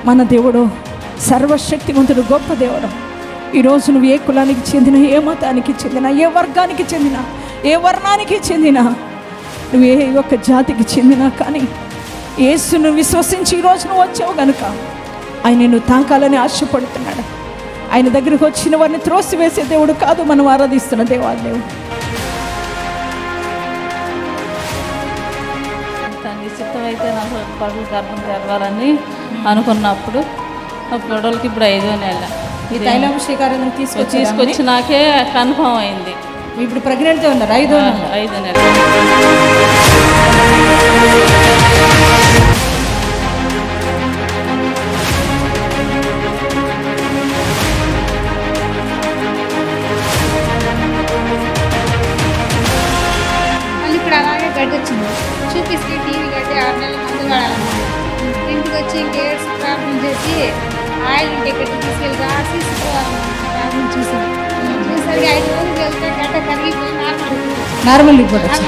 మన దేవుడు సర్వశక్తివంతుడు, గొప్ప దేవుడు. ఈరోజు నువ్వు ఏ కులానికి చెందిన, ఏ మతానికి చెందిన, ఏ వర్గానికి చెందిన, ఏ వర్ణానికి చెందిన, నువ్వు ఏ ఒక్క జాతికి చెందినా కానీ యేసును విశ్వసించి ఈరోజు నువ్వు వచ్చావు కనుక ఆయన నువ్వు తాకాలని ఆశపడుతున్నాడు. ఆయన దగ్గరికి వచ్చిన వారిని త్రోసివేసే దేవుడు కాదు, మనం ఆరాధిస్తున్న దేవాది దేవుడు. అయితే నాకు పడుగు గర్భం తెరవాలని అనుకున్నప్పుడు గొడవలకి ఇప్పుడు 5వ నెల ఈ తైలాభిషేకాలను తీసుకొచ్చినాకే కన్ఫర్మ్ అయింది. ఇప్పుడు ప్రెగ్నెంట్గా ఉన్నారు. 5వ నెల. ఇప్పుడు అలాగే గడ్డి వచ్చింది. చూపిస్తే టీవీ గడ్డి 6 నెలల మందు వాడాలన్నమాట. ఇంటికి వచ్చి ఇంకేడ్స్ ప్రార్థన చేసి ఆయిల్ ఉంటే గడ్డి తీసుకెళ్ళి రాసి ప్రార్థన చూసాను. చూసరికి 5 రోజులు వెళ్తే గడ్డ కరిగిపోయి నార్మల్ రిపోర్ట్.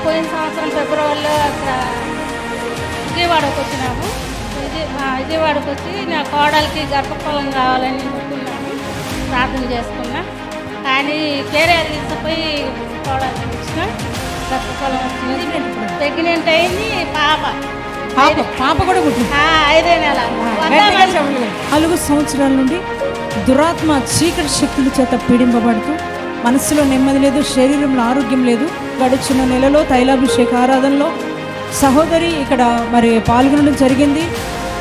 పోయిన సంవత్సరం ఫిబ్రవరిలో అక్కడ విజయవాడకు వచ్చినాము. విజయవాడకు వచ్చి నా కోడలికి గర్భఫలం కావాలని అనుకున్నాను, ప్రార్థన చేసుకున్నా. కానీ కేరళ తీసుకుపోయి కోడలికి ఇచ్చిన గర్భఫలం వచ్చింది. ప్రెగ్నెంట్ అయింది. పాప కూడా 5వ నెల. 4 సంవత్సరాల నుండి దురాత్మ చీకటి శక్తుల చేత పీడింపబడుతూ మనసులో నెమ్మది లేదు, శరీరంలో ఆరోగ్యం లేదు. గడిచిన నెలలో తైలాభిషేక ఆరాధనలో సహోదరి ఇక్కడ మరి పాల్గొనడం జరిగింది.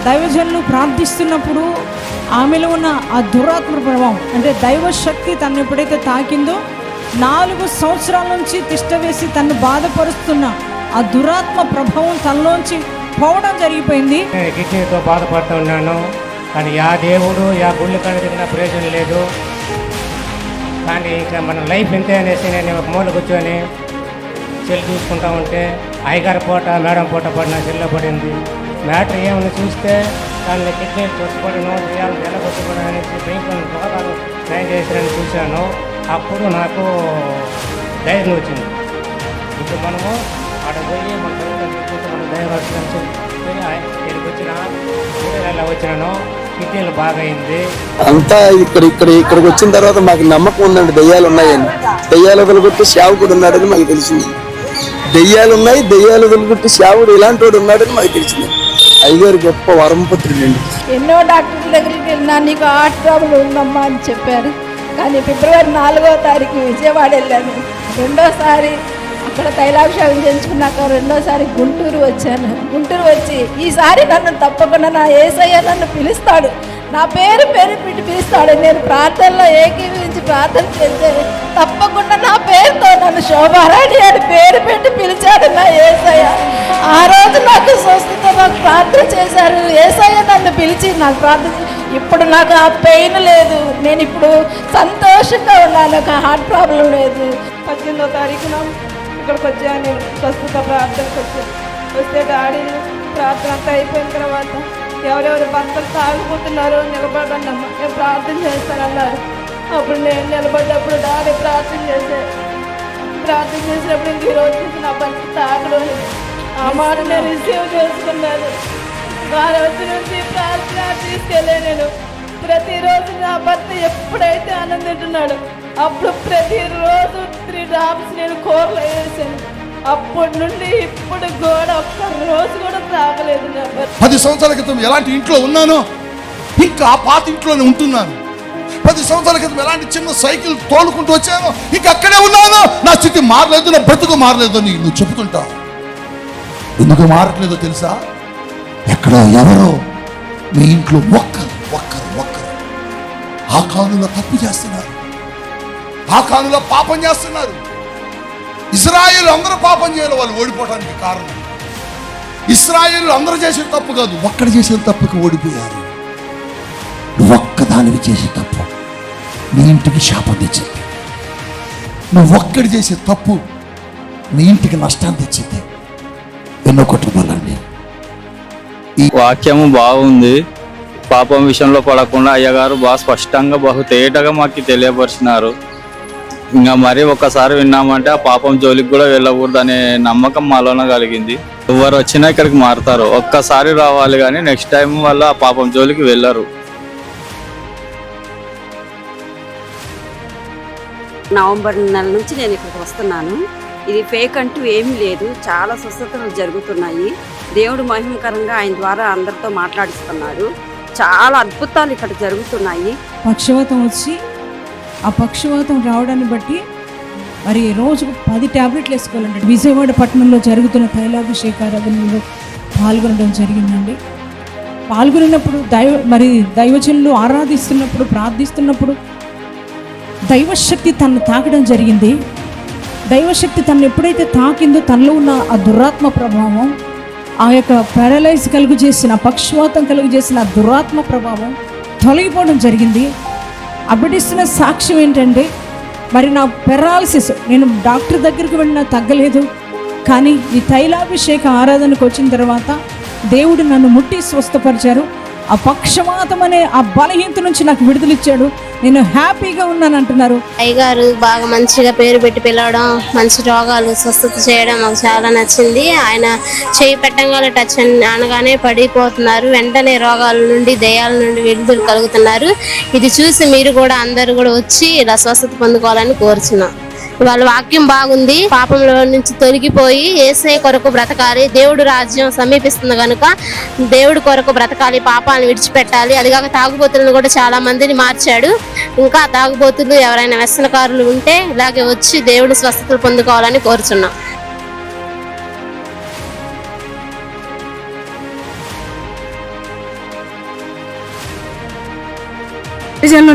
దైవజనులు ప్రార్థిస్తున్నప్పుడు ఆమెలో ఉన్న ఆ దురాత్మ ప్రభావం, అంటే దైవశక్తి తను ఎప్పుడైతే తాకిందో 4 సంవత్సరాల నుంచి తిష్టవేసి తను బాధపరుస్తున్న ఆ దురాత్మ ప్రభావం తనలోంచి పోవడం జరిగిపోయింది. కిడ్నీతో బాధపడుతూ ఉన్నాను, కానీ యా దేవుడు యా గుళ్ళు కనిపించిన ప్రయోజనం లేదు. కానీ ఇంకా మన లైఫ్ ఇంతే అనేసి నేను ఒక మూల కూర్చొని చెల్లి చూసుకుంటా ఉంటే అయ్యగారి పూట మేడం పూట పడిన చెల్లో పడింది. మ్యాటర్ ఏమని చూస్తే దాన్ని కిడ్నీలు చొచ్చుపడను, చేయాలని తెల్లగొట్టుకోవడం అనేసి బ్యాంకులను రోగాలు నయం చేశారని చూశాను. అప్పుడు నాకు ధైర్యం వచ్చింది. ఇప్పుడు మనము అక్కడ పోయి మన ప్రభుత్వం చూసుకుంటే మన ధైర్యం వచ్చిన ఇక్కడికి వచ్చిన 3 నెలలు వచ్చినాను. కిడ్నీలు బాగా అయింది. అంతా ఇక్కడికి వచ్చిన తర్వాత మాకు నమ్మకం ఉందండి, దెయ్యాలు ఉన్నాయని. దెయ్యాలు వదిలిపెట్టి సేవకుడు ఉన్నాడని మాకు తెలిసింది. దెయ్యాలు ఉన్నాయి, దెయ్యాలు వదిలిపెట్టి సేవకుడు ఇలాంటి వాడు ఉన్నాడని మాకు తెలిసింది. అయ్యగారు గొప్ప వరంపుత్రుడండి. ఎన్నో డాక్టర్ల దగ్గరికి వెళ్ళినా నీకు హార్ట్ ప్రాబ్లం ఉందమ్మా అని చెప్పారు. కానీ ఫిబ్రవరి 4వ తారీఖు విజయవాడ వెళ్ళాను. రెండోసారి అక్కడ తైలాభిషేకం చేయించుకున్నాక రెండోసారి గుంటూరు వచ్చాను. గుంటూరు వచ్చి ఈసారి నన్ను తప్పకుండా నా యేసయ్య నన్ను పిలుస్తాడు, నా పేరు పెట్టి పిలుస్తాడు. నేను ప్రార్థనలో ఏకీవించి ప్రార్థన చేస్తే తప్పకుండా నా పేరుతో నన్ను శోభారాణి అని పేరు పెట్టి పిలిచాడు నా యేసయ్య. ఆ రోజు నాకు స్వస్థత, నాకు ప్రార్థన చేశారు. యేసయ్య నన్ను పిలిచి నాకు ప్రార్థన. ఇప్పుడు నాకు ఆ పెయిన్ లేదు, నేను ఇప్పుడు సంతోషంగా ఉన్నాను, నాకు హార్ట్ ప్రాబ్లం లేదు. 18వ తారీఖున ఇక్కడికి వచ్చాను. నేను స్వస్థత ప్రార్థనకు వచ్చాను. వస్తే డాడీ ప్రార్థన అంతా అయిపోయిన తర్వాత ఎవరెవరు భర్తలు తాగిపోతున్నారో నిలబడండి అమ్మ, నేను ప్రార్థన చేస్తానన్నారు. అప్పుడు నేను నిలబడ్డప్పుడు డాడీ ప్రార్థన చేసినప్పుడు ఇంక ఈరోజు నుంచి నా భర్త తాగడం ఆ మాట నేను రిసీవ్ చేసుకున్నాను. వారి వచ్చి నుంచి ప్రార్థన తీసుకెళ్ళే నేను ప్రతిరోజు నా భర్త ఎప్పుడైతే ఆనందింటున్నాడు అప్పుడు ప్రతిరోజు 3 డ్రాప్స్ నేను కూరలో వేసాను. అప్పటి నుండి ఇప్పుడు కూడా ఒక్క రోజు కూడా తాగలేదు. 10 సంవత్సరాల క్రితం ఎలాంటి ఇంట్లో ఉన్నానో ఇంకా ఆ పాత ఇంట్లోనే ఉంటున్నాను. 10 సంవత్సరాల క్రితం ఎలాంటి చిన్న సైకిల్ తోలుకుంటూ వచ్చానో ఇంకా అక్కడే ఉన్నాను. నా స్థితి మారలేదు, నా బ్రతుకు మారలేదు అని నువ్వు చెబుతుంటావు. ఎందుకు మారట్లేదో తెలుసా? ఎక్కడో ఎవరో మీ ఇంట్లో ఒక్కరు ఆకానులో తప్పు చేస్తున్నారు, ఆకానులో పాపం చేస్తున్నారు. ఇశ్రాయేలు అందరూ పాపం చేయాలి, వాళ్ళు ఓడిపోవడానికి కారణం ఇశ్రాయేలు అందరూ చేసే తప్పు కాదు, ఒక్కడు చేసే తప్పుకి ఓడిపోయారు. నువ్వు ఒక్కదానివి చేసే తప్పు నీ ఇంటికి శాపం తెచ్చింది. నువ్వు ఒక్కడి చేసే తప్పు నీ ఇంటికి నష్టాన్ని తెచ్చింది. ఎన్నో కుటుంబాలని. వాక్యము బాగుంది. పాపం విషయంలో పడకుండా అయ్యగారు బాగా స్పష్టంగా బహు తేటగా మాకు తెలియపరిచినారు. ఇంకా మరి ఒక్కసారి విన్నామంటే ఆ పాపం జోలికి కూడా వెళ్ళకూడదు అనే నమ్మకం మాలోన కలిగింది. ఎవరు వచ్చినా ఇక్కడికి మారుతారు. ఒక్కసారి రావాలి కానీ నెక్స్ట్ టైం వల్ల ఆ పాపం జోలికి వెళ్ళరు. నవంబర్ నెల నుంచి నేను ఇక్కడికి వస్తున్నాను. ఇది ఫేక్ అంటూ ఏమీ లేదు. చాలా స్వస్థతలు జరుగుతున్నాయి. దేవుడు మహిమకరంగా ఆయన ద్వారా అందరితో మాట్లాడిస్తున్నారు. చాలా అద్భుతాలు ఇక్కడ జరుగుతున్నాయి. పక్షవాతం వచ్చి ఆ పక్షవాతం రావడాన్ని బట్టి మరి రోజుకు 10 ట్యాబ్లెట్లు వేసుకోవాలండి. విజయవాడ పట్టణంలో జరుగుతున్న తైలాభిషేక ఆరాధనలో పాల్గొనడం జరిగిందండి. పాల్గొనినప్పుడు దైవజనులు ఆరాధిస్తున్నప్పుడు, ప్రార్థిస్తున్నప్పుడు దైవశక్తి తనను తాకడం జరిగింది. దైవశక్తి తనను ఎప్పుడైతే తాకిందో తనలో ఉన్న ఆ దురాత్మ ప్రభావం, ఆ యొక్క పారలైజ్ కలుగు చేసిన, పక్షవాతం కలుగు చేసిన ఆ దురాత్మ ప్రభావం తొలగిపోవడం జరిగింది. అప్పటిస్తున్న సాక్ష్యం ఏంటంటే మరి నా పెరాలసిస్, నేను డాక్టర్ దగ్గరికి వెళ్ళినా తగ్గలేదు. కానీ ఈ తైలాభిషేక ఆరాధనకు వచ్చిన తర్వాత దేవుడు నన్ను ముట్టి స్వస్థపరిచారు. ఆ పక్షవాతం అనే ఆ బలహీనత నుంచి నాకు విడుదలిచ్చాడు. నేను హ్యాపీగా ఉన్నాను అంటున్నారు. అయ్యగారు బాగా మంచిగా పేరు పెట్టి పిలవడం, మంచి రోగాలు స్వస్థత చేయడం మాకు చాలా నచ్చింది. ఆయన చేయి పెట్టగానే టచ్ అనగానే పడిపోతున్నారు. వెంటనే రోగాల నుండి, దయ్యాల నుండి విడుదల కలుగుతున్నారు. ఇది చూసి మీరు కూడా అందరూ కూడా వచ్చి ఇలా స్వస్థత పొందుకోవాలని కోరుచున్నాం. వాళ్ళ వాక్యం బాగుంది. పాపంలో నుంచి తొలగిపోయి యేసయ్య కొరకు బ్రతకాలి. దేవుడు రాజ్యం సమీపిస్తుంది కనుక దేవుడి కొరకు బ్రతకాలి, పాపాలను విడిచిపెట్టాలి. అదిగాక తాగుబోతులను కూడా చాలా మందిని మార్చాడు. ఇంకా తాగుబోతులు ఎవరైనా వ్యసనకారులు ఉంటే ఇలాగే వచ్చి దేవుడి స్వస్థతలు పొందుకోవాలని కోరుచున్నాం.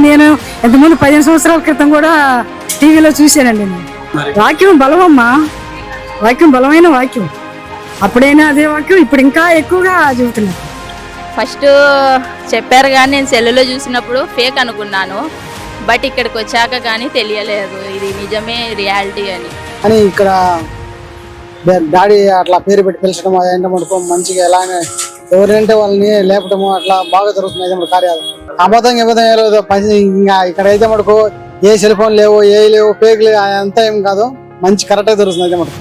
నేను ఎంతమంది 15 సంవత్సరాల క్రితం కూడా టీవీలో చూశానండి. వాక్యం బలమమ్మా, వాక్యం బలమైన వాక్యం. అప్పుడైనా అదే వాక్యం, ఇప్పుడు ఇంకా ఎక్కువగా చెబుతున్నారు. ఫస్ట్ చెప్పారు కానీ నేను సెల్లులో చూసినప్పుడు ఫేక్ అనుకున్నాను. బట్ ఇక్కడికి వచ్చాక కానీ తెలియలేదు ఇది నిజమే, రియాలిటీ అని ఇక్కడ డాడీ అట్లా పేరు పెట్టి పిలిచడం ఏంటో మంచిగా ఎలానే ఎవరంటే వాళ్ళని లేపటము అట్లా బాగా జరుగుతుంది కార్యాలు. అబద్ధంగా ఇంకా ఇక్కడైతే మటుకు ఏ సెల్ ఫోన్ లేవు, ఏ లేవు, పేక్ లేవు, అంతా ఏం కాదు, మంచి కరెక్ట్గా జరుగుతుంది అయితే మటుకు.